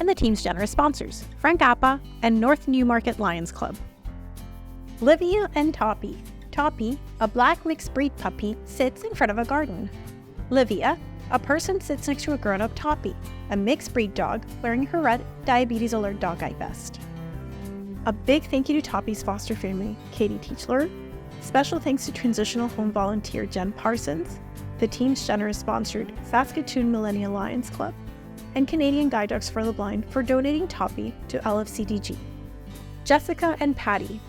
and the team's generous sponsors, Frank Appa and North Newmarket Lions Club. Livia and Toppy. Toppy, a black mixed breed puppy, sits in front of a garden. Livia, a person, sits next to a grown-up Toppy, a mixed breed dog wearing her red Diabetes Alert dog guide vest. A big thank you to Toppy's foster family, Katie Teachler. Special thanks to Transitional Home Volunteer Jen Parsons, the team's generous sponsored Saskatoon Millennial Lions Club, and Canadian Guide Dogs for the Blind for donating Toppy to LFCDG. Jessica and Patty.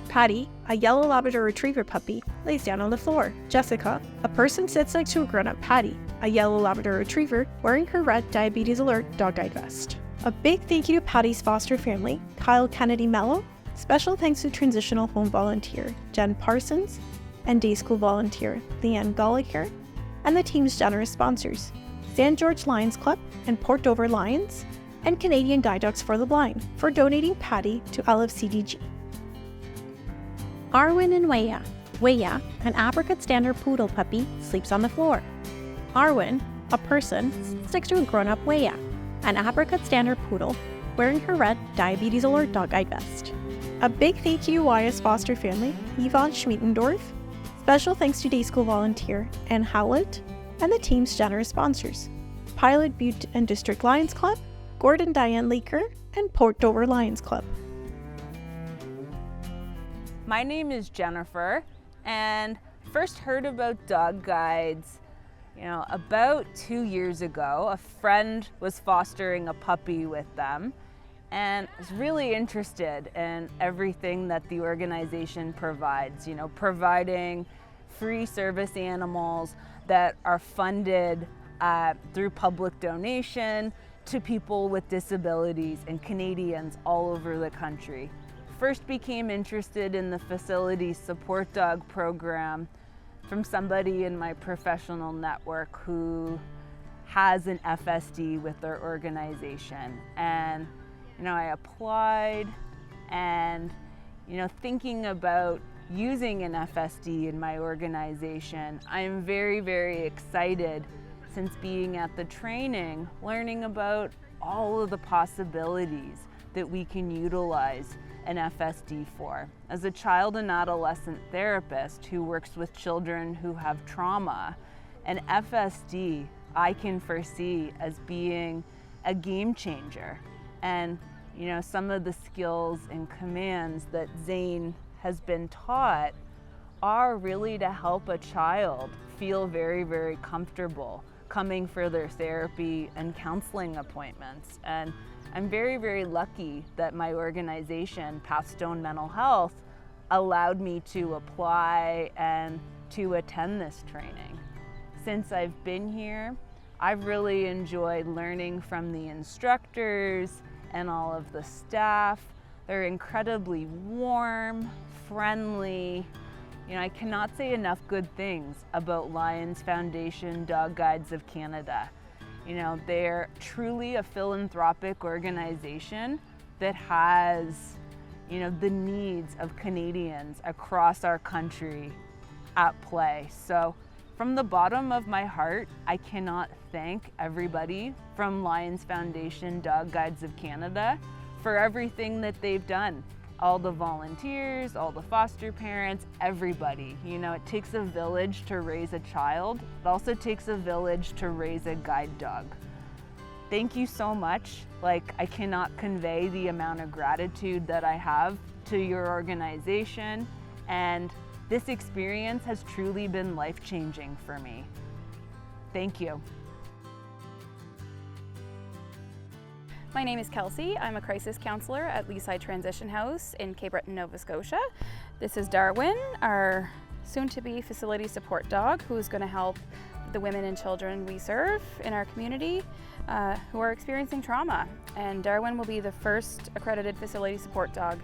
Patty, a yellow Labrador Retriever puppy, lays down on the floor. Jessica, a person, sits next to a grown-up Patty, a yellow Labrador Retriever wearing her red Diabetes Alert dog guide vest. A big thank you to Patty's foster family, Kyle Kennedy Mello. Special thanks to Transitional Home Volunteer Jen Parsons and Day School Volunteer Leanne Gallagher, and the team's generous sponsors, St. George Lions Club and Port Dover Lions, and Canadian Guide Dogs for the Blind for donating Patty to LFCDG. Arwen and Weya. Weya, an apricot standard poodle puppy, sleeps on the floor. Arwen, a person, sits next to a grown-up Weya, an apricot standard poodle, wearing her red Diabetes Alert dog guide vest. A big thank you to Weya's foster family, Yvonne Schmiedendorf. Special thanks to Day School Volunteer Ann Howlett and the team's generous sponsors, Pilot Butte and District Lions Club, Gordon Diane Leaker, and Port Dover Lions Club. My name is Jennifer, and first heard about dog guides, about 2 years ago. A friend was fostering a puppy with them, and was really interested in everything that the organization provides, providing free service animals that are funded through public donation to people with disabilities and Canadians all over the country. First became interested in the facility support dog program from somebody in my professional network who has an FSD with their organization. And I applied and, thinking about using an FSD in my organization, I'm very, very excited since being at the training, learning about all of the possibilities that we can utilize an FSD for. As a child and adolescent therapist who works with children who have trauma, an FSD I can foresee as being a game changer. And some of the skills and commands that Zane has been taught are really to help a child feel very, very comfortable coming for their therapy and counseling appointments. And I'm very, very lucky that my organization, Pathstone Mental Health, allowed me to apply and to attend this training. Since I've been here, I've really enjoyed learning from the instructors and all of the staff. They're incredibly warm, friendly. I cannot say enough good things about Lions Foundation Dog Guides of Canada. They're truly a philanthropic organization that has, the needs of Canadians across our country at play. So from the bottom of my heart, I cannot thank everybody from Lions Foundation Dog Guides of Canada for everything that they've done. All the volunteers, all the foster parents, everybody. It takes a village to raise a child. It also takes a village to raise a guide dog. Thank you so much. Like, I cannot convey the amount of gratitude that I have to your organization, and this experience has truly been life-changing for me. Thank you. My name is Kelsey. I'm a crisis counselor at Leaside Transition House in Cape Breton, Nova Scotia. This is Darwin, our soon-to-be facility support dog, who is going to help the women and children we serve in our community who are experiencing trauma. And Darwin will be the first accredited facility support dog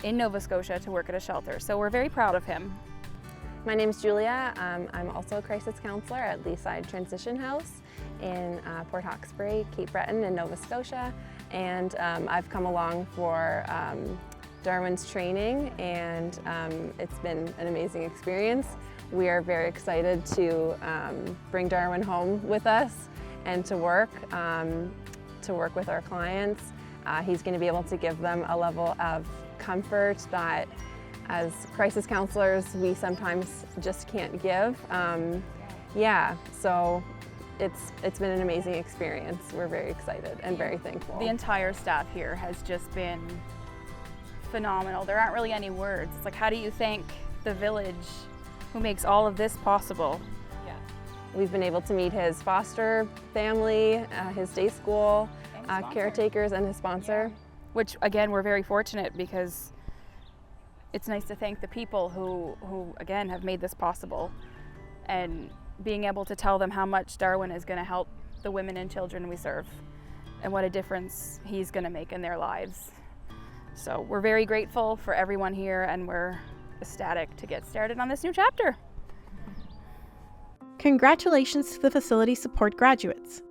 in Nova Scotia to work at a shelter. So we're very proud of him. My name is Julia. I'm also a crisis counselor at Leaside Transition House in Port Hawkesbury, Cape Breton in Nova Scotia. And I've come along for Darwin's training, and it's been an amazing experience. We are very excited to bring Darwin home with us and to work with our clients. He's going to be able to give them a level of comfort that as crisis counselors we sometimes just can't give. Yeah, so it's been an amazing experience. We're very excited and very thankful. The entire staff here has just been phenomenal. There aren't really any words. It's like, how do you thank the village who makes all of this possible? Yeah. We've been able to meet his foster family, his day school caretakers, and his sponsor. Which, again, we're very fortunate because it's nice to thank the people who again, have made this possible, and being able to tell them how much Darwin is going to help the women and children we serve and what a difference he's going to make in their lives. So we're very grateful for everyone here, and we're ecstatic to get started on this new chapter. Congratulations to the facility support graduates.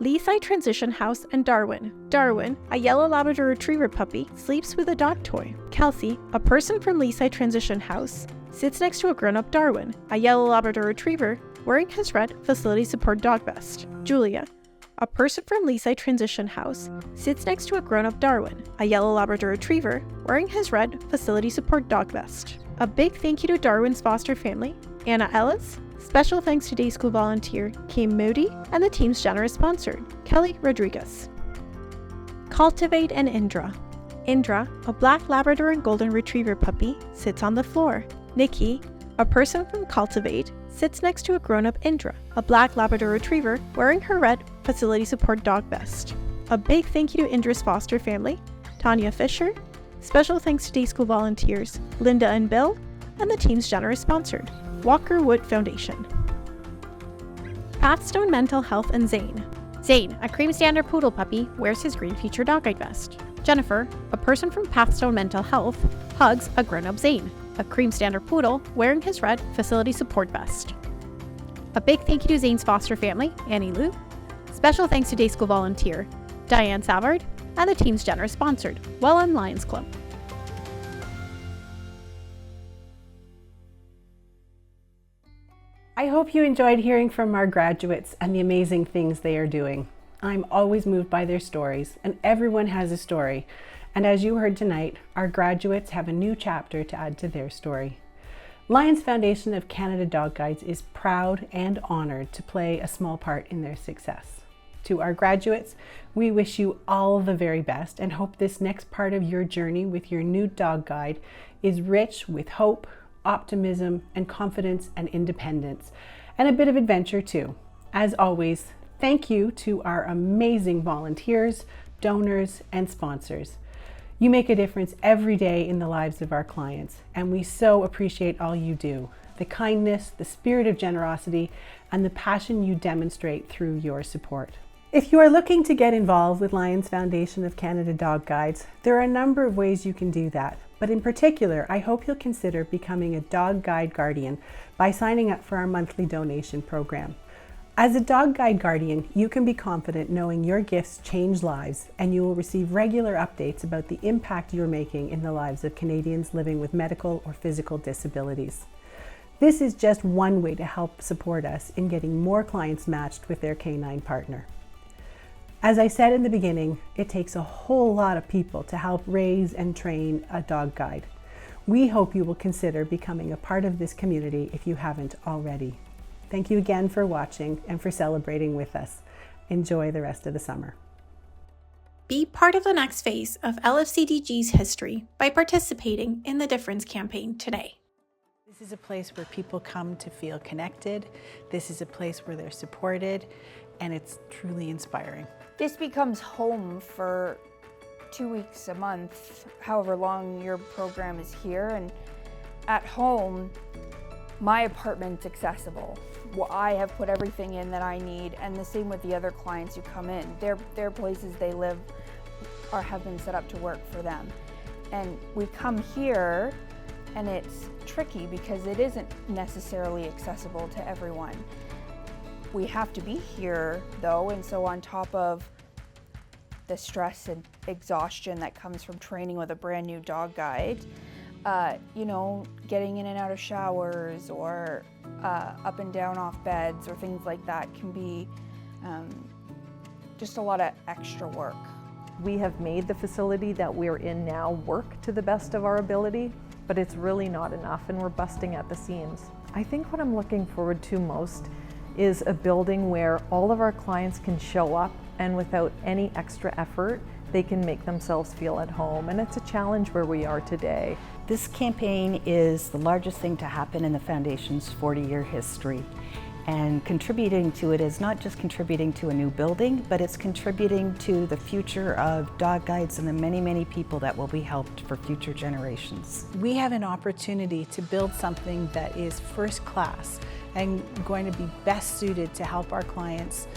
Leaside Transition House and Darwin. Darwin, a yellow Labrador Retriever puppy, sleeps with a dog toy. Kelsey, a person from Leaside Transition House, sits next to a grown-up Darwin, a yellow Labrador Retriever, wearing his red facility support dog vest. Julia, a person from Leaside Transition House, sits next to a grown-up Darwin, a yellow Labrador Retriever, wearing his red facility support dog vest. A big thank you to Darwin's foster family, Anna Ellis. Special thanks to day school volunteer Kim Moody and the team's generous sponsor, Kelly Rodriguez. Cultivate and Indra. Indra, a black Labrador and Golden Retriever puppy, sits on the floor. Nikki, a person from Cultivate, sits next to a grown-up Indra, a black Labrador Retriever, wearing her red facility support dog vest. A big thank you to Indra's foster family, Tanya Fisher. Special thanks to day school volunteers Linda and Bill, and the team's generous sponsor, Walker Wood Foundation. Pathstone Mental Health and Zane. Zane, a cream standard poodle puppy, wears his green feature dog guide vest. Jennifer, a person from Pathstone Mental Health, hugs a grown-up Zane, a cream standard poodle, wearing his red facility support vest. A big thank you to Zane's foster family, Annie Lou. Special thanks to day school volunteer Diane Savard and the team's generous sponsored, Welland Lions Club. I hope you enjoyed hearing from our graduates and the amazing things they are doing. I'm always moved by their stories, and everyone has a story. And as you heard tonight, our graduates have a new chapter to add to their story. Lions Foundation of Canada Dog Guides is proud and honored to play a small part in their success. To our graduates, we wish you all the very best and hope this next part of your journey with your new dog guide is rich with hope, optimism, and confidence and independence, and a bit of adventure too. As always, thank you to our amazing volunteers, donors, and sponsors. You make a difference every day in the lives of our clients, and we so appreciate all you do, the kindness, the spirit of generosity, and the passion you demonstrate through your support. If you are looking to get involved with Lions Foundation of Canada Dog Guides, there are a number of ways you can do that. But in particular, I hope you'll consider becoming a dog guide guardian by signing up for our monthly donation program. As a dog guide guardian, you can be confident knowing your gifts change lives, and you will receive regular updates about the impact you're making in the lives of Canadians living with medical or physical disabilities. This is just one way to help support us in getting more clients matched with their canine partner. As I said in the beginning, it takes a whole lot of people to help raise and train a dog guide. We hope you will consider becoming a part of this community if you haven't already. Thank you again for watching and for celebrating with us. Enjoy the rest of the summer. Be part of the next phase of LFCDG's history by participating in the Difference campaign today. This is a place where people come to feel connected. This is a place where they're supported, and it's truly inspiring. This becomes home for 2 weeks, a month, however long your program is here. And at home, my apartment's accessible. Well, I have put everything in that I need, and the same with the other clients who come in. Their places they live or have been set up to work for them. And we come here, and it's tricky because it isn't necessarily accessible to everyone. We have to be here though, and so on top of the stress and exhaustion that comes from training with a brand new dog guide, you know, getting in and out of showers or up and down off beds or things like that can be just a lot of extra work. We have made the facility that we're in now work to the best of our ability, but it's really not enough and we're busting at the seams. I think what I'm looking forward to most is a building where all of our clients can show up and without any extra effort, they can make themselves feel at home, and it's a challenge where we are today. This campaign is the largest thing to happen in the Foundation's 40-year history. And contributing to it is not just contributing to a new building, but it's contributing to the future of dog guides and the many, many people that will be helped for future generations. We have an opportunity to build something that is first class and going to be best suited to help our clients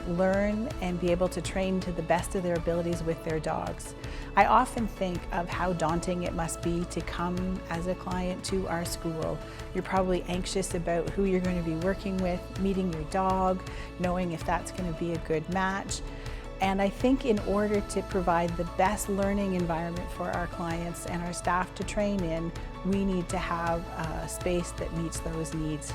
learn and be able to train to the best of their abilities with their dogs. I often think of how daunting it must be to come as a client to our school. You're probably anxious about who you're going to be working with, meeting your dog, knowing if that's going to be a good match. And I think in order to provide the best learning environment for our clients and our staff to train in, we need to have a space that meets those needs.